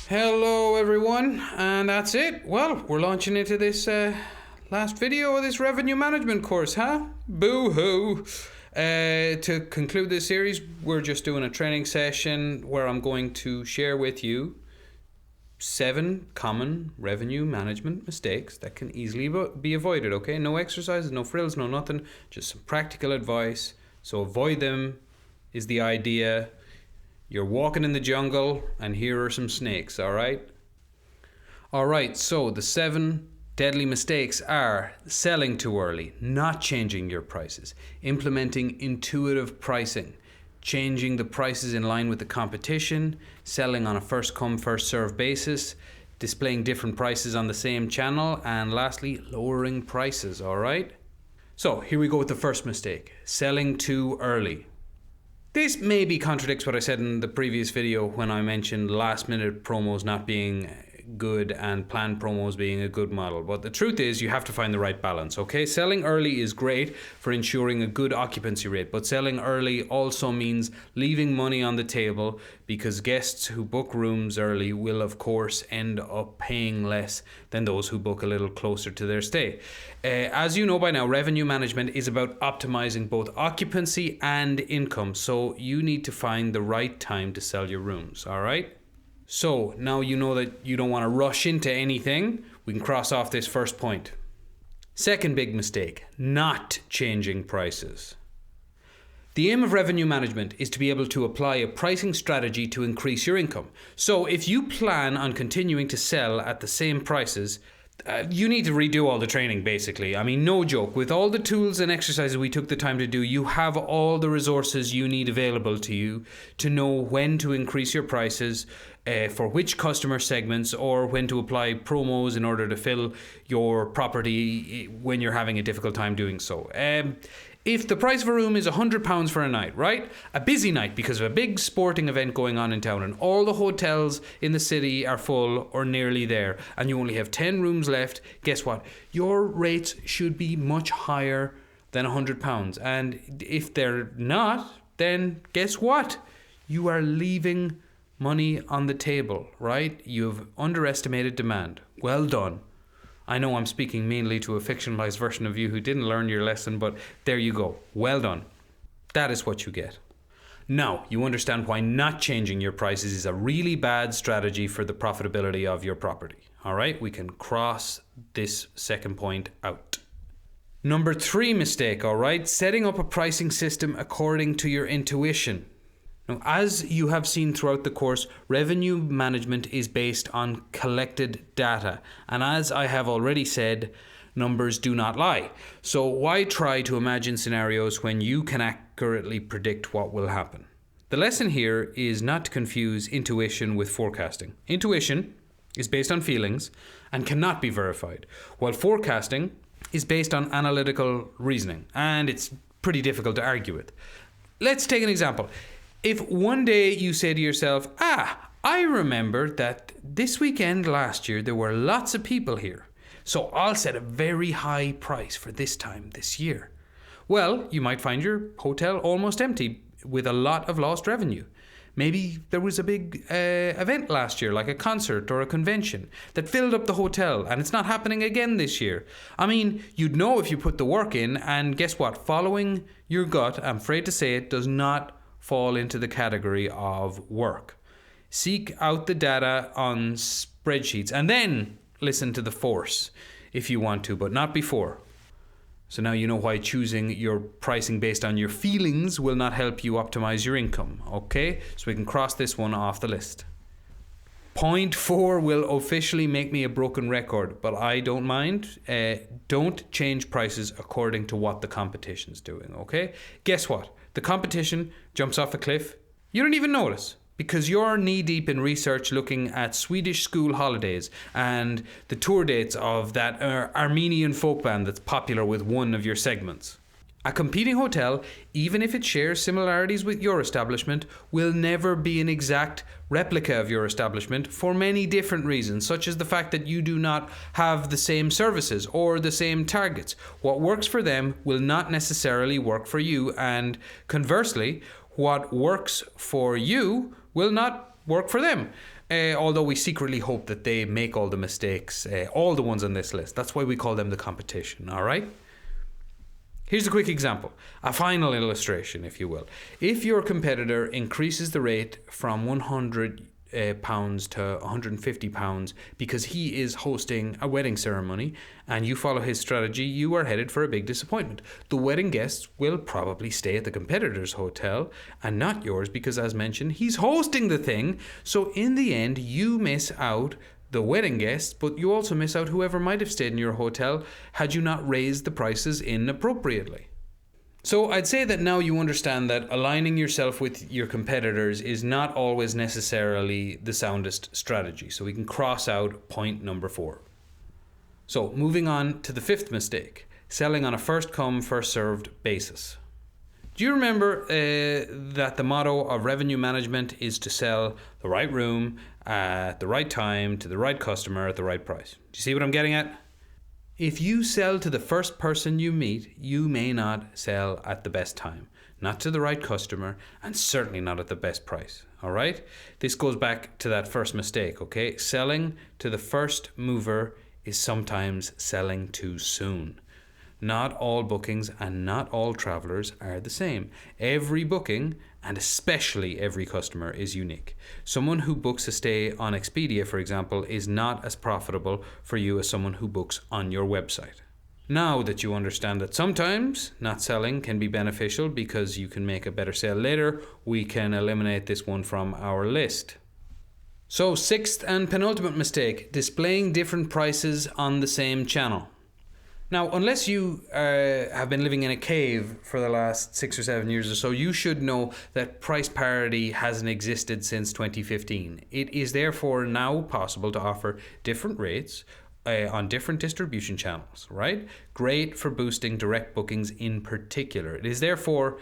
Hello everyone, and that's it. Well, we're launching into this last video of this revenue management course, huh? Boo-hoo! To conclude this series, we're just doing a training session where I'm going to share with you 7 common revenue management mistakes that can easily be avoided, okay? No exercises, no frills, no nothing, just some practical advice. So avoid them is the idea. You're walking in the jungle, and here are some snakes, alright? Alright, so the 7 deadly mistakes are selling too early, not changing your prices, implementing intuitive pricing, changing the prices in line with the competition, selling on a first-come, first-served basis, displaying different prices on the same channel, and lastly, lowering prices, alright? So, here we go with the first mistake, selling too early. This maybe contradicts what I said in the previous video when I mentioned last minute promos not being good and planned promos being a good model. But the truth is you have to find the right balance, okay? Selling early is great for ensuring a good occupancy rate, but selling early also means leaving money on the table because guests who book rooms early will of course end up paying less than those who book a little closer to their stay. As you know by now, revenue management is about optimizing both occupancy and income, so you need to find the right time to sell your rooms, all right? So now you know that you don't want to rush into anything. We can cross off this first point. Second big mistake, not changing prices. The aim of revenue management is to be able to apply a pricing strategy to increase your income. So if you plan on continuing to sell at the same prices, you need to redo all the training basically. I mean, no joke. With all the tools and exercises we took the time to do, you have all the resources you need available to you to know when to increase your prices, for which customer segments, or when to apply promos in order to fill your property when you're having a difficult time doing so. If the price of a room is £100 for a night, right? A busy night because of a big sporting event going on in town and all the hotels in the city are full or nearly there and you only have 10 rooms left, guess what? Your rates should be much higher than £100. And if they're not, then guess what? You are leaving money on the table, right? You've underestimated demand. Well done. I know I'm speaking mainly to a fictionalized version of you who didn't learn your lesson, but there you go. Well done. That is what you get. Now, you understand why not changing your prices is a really bad strategy for the profitability of your property. All right, we can cross this second point out. Number 3 mistake, all right, setting up a pricing system according to your intuition. Now, as you have seen throughout the course, revenue management is based on collected data. And as I have already said, numbers do not lie. So why try to imagine scenarios when you can accurately predict what will happen? The lesson here is not to confuse intuition with forecasting. Intuition is based on feelings and cannot be verified, while forecasting is based on analytical reasoning, and it's pretty difficult to argue with. Let's take an example. If one day you say to yourself, I remember that this weekend last year there were lots of people here, so I'll set a very high price for this time this year. Well, you might find your hotel almost empty with a lot of lost revenue. Maybe there was a big event last year, like a concert or a convention, that filled up the hotel and it's not happening again this year. I mean, you'd know if you put the work in, and guess what? Following your gut, I'm afraid to say it, does not fall into the category of work. Seek out the data on spreadsheets and then listen to the force if you want to, but not before. So now you know why choosing your pricing based on your feelings will not help you optimize your income, okay? So we can cross this one off the list. Point 4 will officially make me a broken record, but I don't mind. Don't change prices according to what the competition's doing, okay? Guess what? The competition jumps off a cliff. You don't even notice because you're knee-deep in research looking at Swedish school holidays and the tour dates of that Armenian folk band that's popular with one of your segments. A competing hotel, even if it shares similarities with your establishment, will never be an exact replica of your establishment for many different reasons, such as the fact that you do not have the same services or the same targets. What works for them will not necessarily work for you, and conversely, what works for you will not work for them. Although we secretly hope that they make all the mistakes, all the ones on this list. That's why we call them the competition, all right? Here's a quick example, a final illustration, if you will. If your competitor increases the rate from £100 to £150 because he is hosting a wedding ceremony and you follow his strategy, you are headed for a big disappointment. The wedding guests will probably stay at the competitor's hotel and not yours because, as mentioned, he's hosting the thing. So in the end, you miss out the wedding guests, but you also miss out whoever might have stayed in your hotel had you not raised the prices inappropriately. So I'd say that now you understand that aligning yourself with your competitors is not always necessarily the soundest strategy. So we can cross out point number 4. So moving on to the 5th mistake, selling on a first come, first served basis. Do you remember that the motto of revenue management is to sell the right room at the right time to the right customer at the right price? Do you see what I'm getting at? If you sell to the first person you meet, you may not sell at the best time, not to the right customer, and certainly not at the best price. All right? This goes back to that first mistake, okay? Selling to the first mover is sometimes selling too soon. Not all bookings and not all travelers are the same. Every booking, and especially every customer, is unique. Someone who books a stay on Expedia, for example, is not as profitable for you as someone who books on your website. Now that you understand that sometimes not selling can be beneficial because you can make a better sale later, we can eliminate this one from our list. So, 6th and penultimate mistake, displaying different prices on the same channel. Now, unless you have been living in a cave for the last 6 or 7 years or so, you should know that price parity hasn't existed since 2015. It is therefore now possible to offer different rates on different distribution channels, right? Great for boosting direct bookings in particular. It is therefore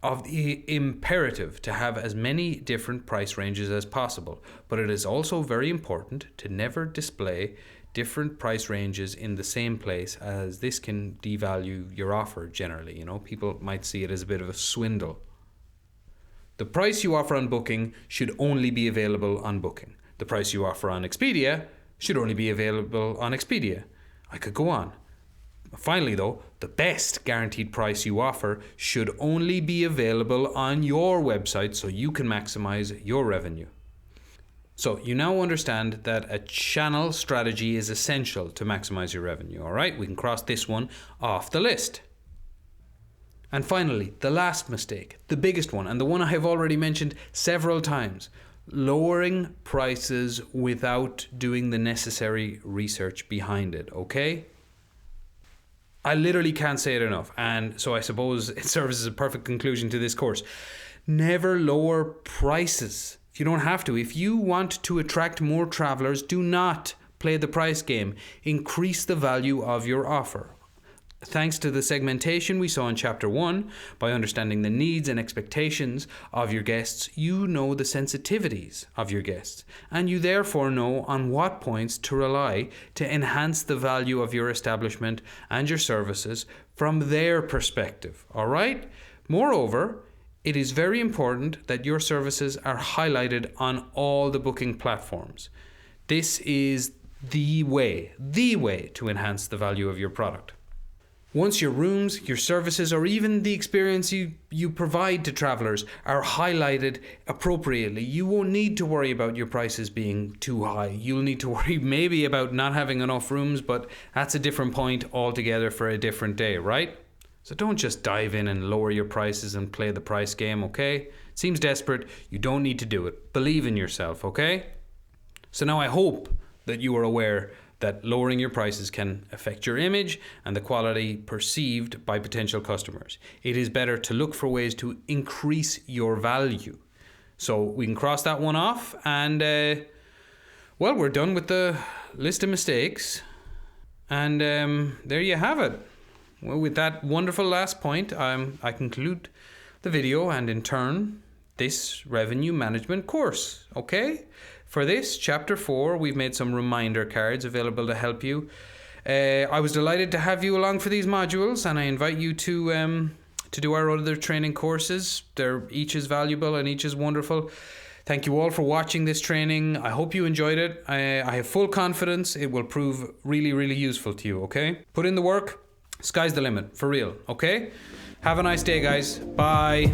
of the imperative to have as many different price ranges as possible, but it is also very important to never display different price ranges in the same place, as this can devalue your offer generally. You know, people might see it as a bit of a swindle. The price you offer on Booking should only be available on Booking. The price you offer on Expedia should only be available on Expedia. I could go on. Finally though, the best guaranteed price you offer should only be available on your website so you can maximize your revenue. So you now understand that a channel strategy is essential to maximize your revenue. All right, we can cross this one off the list. And finally, the last mistake, the biggest one, and the one I have already mentioned several times, lowering prices without doing the necessary research behind it, okay? I literally can't say it enough, and so I suppose it serves as a perfect conclusion to this course. Never lower prices. You don't have to. If you want to attract more travelers, do not play the price game. Increase the value of your offer. Thanks to the segmentation we saw in Chapter 1, by understanding the needs and expectations of your guests, you know the sensitivities of your guests, and you therefore know on what points to rely to enhance the value of your establishment and your services from their perspective. All right? Moreover, it is very important that your services are highlighted on all the booking platforms. This is the way to enhance the value of your product. Once your rooms, your services, or even the experience you provide to travelers are highlighted appropriately, you won't need to worry about your prices being too high. You'll need to worry maybe about not having enough rooms, but that's a different point altogether for a different day, right? So don't just dive in and lower your prices and play the price game, okay? Seems desperate. You don't need to do it. Believe in yourself, okay? So now I hope that you are aware that lowering your prices can affect your image and the quality perceived by potential customers. It is better to look for ways to increase your value. So we can cross that one off, and well, we're done with the list of mistakes. And there you have it. Well, with that wonderful last point, I conclude the video and in turn this revenue management course, okay? For this, Chapter 4, we've made some reminder cards available to help you. I was delighted to have you along for these modules, and I invite you to do our other training courses. They're each as valuable and each as wonderful. Thank you all for watching this training. I hope you enjoyed it. I have full confidence it will prove really, really useful to you, okay? Put in the work. Sky's the limit, for real, okay? Have a nice day, guys. Bye.